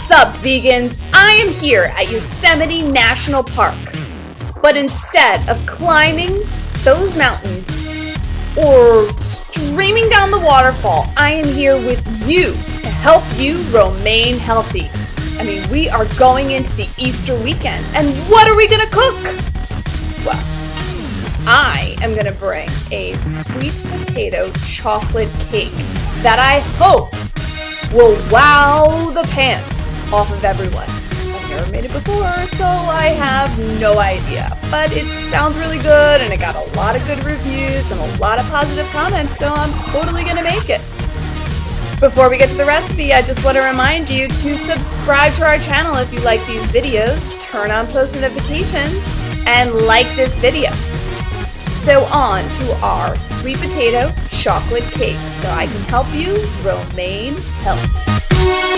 What's up, vegans? I am here at Yosemite National Park, but instead of climbing those mountains or streaming down the waterfall, I am here with you to help you remain healthy. I mean, we are going into the Easter weekend, and what are we gonna cook? Well, I am gonna bring a sweet potato chocolate cake that I hope will wow the pants off of everyone. I've never made it before, so I have no idea. But it sounds really good, and it got a lot of good reviews and a lot of positive comments, so I'm totally gonna make it. Before we get to the recipe, I just want to remind you to subscribe to our channel if you like these videos, turn on post notifications, and like this video. So on to our sweet potato chocolate cake so I can help you remain healthy.